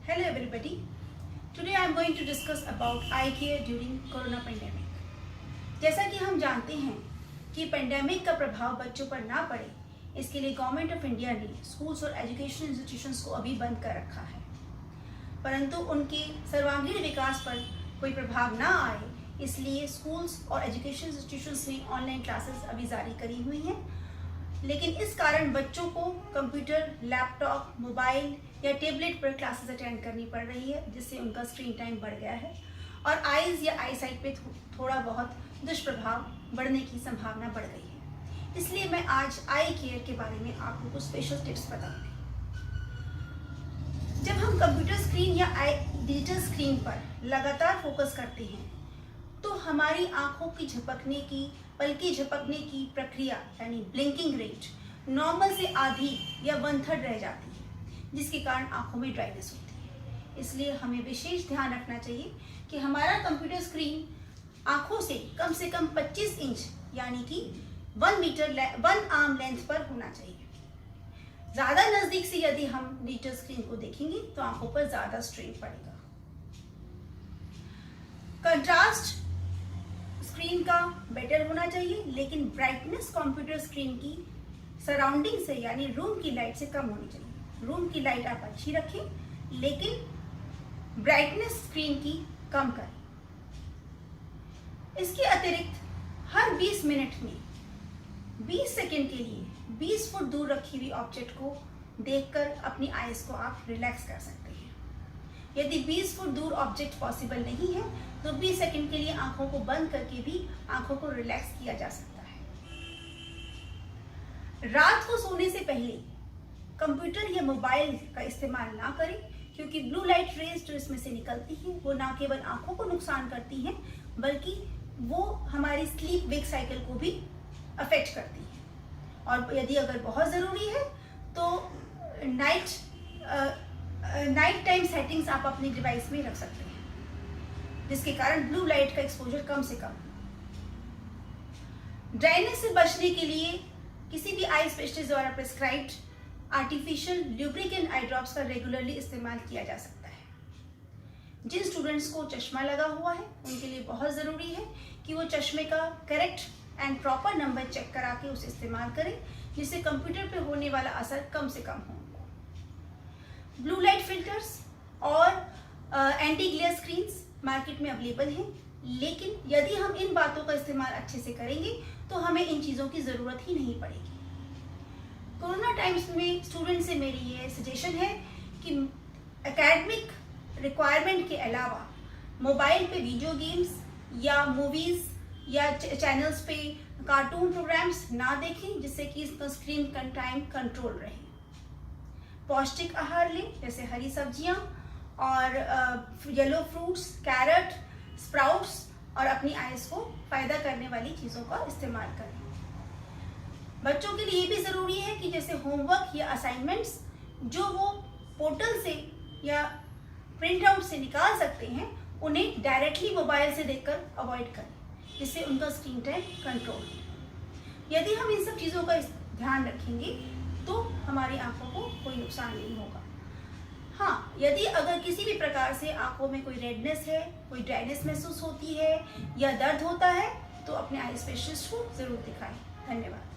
Hello everybody. Today I am going to discuss about eye care during corona pandemic. जैसा कि हम जानते हैं कि पेंडेमिक का प्रभाव बच्चों पर ना पड़े, इसके लिए गवर्नमेंट ऑफ इंडिया ने स्कूल्स और एजुकेशन इंस्टीट्यूशंस को अभी बंद कर रखा है, परंतु उनके सर्वांगीण विकास पर कोई प्रभाव ना आए, इसलिए स्कूल्स और एजुकेशन इंस्टीट्यूशंस ने ऑनलाइन क्लासेस अभी जारी करी हुई हैं। लेकिन इस कारण बच्चों को कंप्यूटर, लैपटॉप, मोबाइल या टैबलेट पर क्लासेस अटेंड करनी पड़ रही है, जिससे उनका स्क्रीन टाइम बढ़ गया है और आईज या आई साइट पे थोड़ा बहुत दुष्प्रभाव बढ़ने की संभावना बढ़ गई है। इसलिए मैं आज आई केयर के बारे में आपको कुछ स्पेशल टिप्स बताऊंगी। जब हम कंप्यूटर स्क्रीन या डिजिटल स्क्रीन पर लगातार फोकस करते हैं तो हमारी आंखों की झपकने की, पलकें झपकने की प्रक्रिया यानी ब्लिंकिंग रेट नॉर्मल से आधी या 1/3 रह जाती है, जिसके कारण आंखों में ड्राइनेस होती है। इसलिए हमें विशेष ध्यान रखना चाहिए कि हमारा कंप्यूटर स्क्रीन आंखों से कम 25 इंच यानी कि 1 आर्म लेंथ पर होना चाहिए। ज़्यादा नज़दीक से यदि हम डिजिटल स्क्रीन को देखेंगे तो आंखों पर ज़्यादा स्ट्रेन पड़ेगा। कंट्रास्ट स्क्रीन का बेटर होना चाहिए, लेकिन ब्राइटनेस कंप्यूटर स्क्रीन की सराउंडिंग से यानी रूम की लाइट से कम होनी चाहिए। रूम की लाइट आप अच्छी रखें, लेकिन ब्राइटनेस स्क्रीन की कम करें। इसके अतिरिक्त हर 20 मिनट में 20 सेकेंड के लिए 20 फुट दूर रखी हुई ऑब्जेक्ट को देखकर अपनी आईज को आप रिलैक्स कर सकते हैं। यदि 20 फुट दूर ऑब्जेक्ट पॉसिबल नहीं है तो 20 सेकंड के लिए आंखों को बंद करके भी आंखों को रिलैक्स किया जा सकता है। रात को सोने से पहले कंप्यूटर या मोबाइल का इस्तेमाल ना करें, क्योंकि ब्लू लाइट रेज जो इसमें से निकलती है वो ना केवल आंखों को नुकसान करती हैं, बल्कि वो हमारी स्लीप वेक साइकिल को भी अफेक्ट करती है। और यदि अगर बहुत ज़रूरी है तो नाइट टाइम सेटिंग्स आप अपने डिवाइस में रख सकते हैं, जिसके कारण ब्लू लाइट का एक्सपोजर कम से कम। ड्राइनेस से बचने के लिए किसी भी आई स्पेशलिस्ट द्वारा prescribed artificial lubricant eye drops का रेगुलरली इस्तेमाल किया जा सकता है। जिन स्टूडेंट्स को चश्मा लगा हुआ है उनके लिए बहुत ज़रूरी है कि वो चश्मे का correct and proper number check करा के उसे इस्तेमाल करें, जिससे कंप्यूटर पे होने वाला असर कम से कम हो। ब्लू लाइट फिल्टर्स और एंटी ग्लेयर स्क्रीन्स मार्केट में अवेलेबल हैं, लेकिन यदि हम इन बातों का इस्तेमाल अच्छे से करेंगे तो हमें इन चीज़ों की ज़रूरत ही नहीं पड़ेगी। कोरोना टाइम्स में स्टूडेंट से मेरी ये सजेशन है कि एकेडमिक रिक्वायरमेंट के अलावा मोबाइल पे वीडियो गेम्स या मूवीज़ या चैनल्स पे कार्टून प्रोग्राम्स ना देखें, जिससे कि इसका स्क्रीन का टाइम कंट्रोल रहे। पौष्टिक आहार लें, जैसे हरी सब्जियां और येलो फ्रूट्स, कैरेट, स्प्राउट्स, और अपनी आइज को फायदा करने वाली चीज़ों का इस्तेमाल करें। बच्चों के लिए ये भी ज़रूरी है कि जैसे होमवर्क या असाइनमेंट्स जो वो पोर्टल से या प्रिंट आउट से निकाल सकते हैं, उन्हें डायरेक्टली मोबाइल से देखकर अवॉइड करें, जिससे उनका स्क्रीन टाइम कंट्रोल हो। यदि हम इन सब चीज़ों का ध्यान रखेंगे तो हमारी आंखों को कोई नुकसान नहीं होगा। हाँ, यदि अगर किसी भी प्रकार से आंखों में कोई रेडनेस है, कोई ड्राइनेस महसूस होती है या दर्द होता है तो अपने आई स्पेशलिस्ट को ज़रूर दिखाएं। धन्यवाद।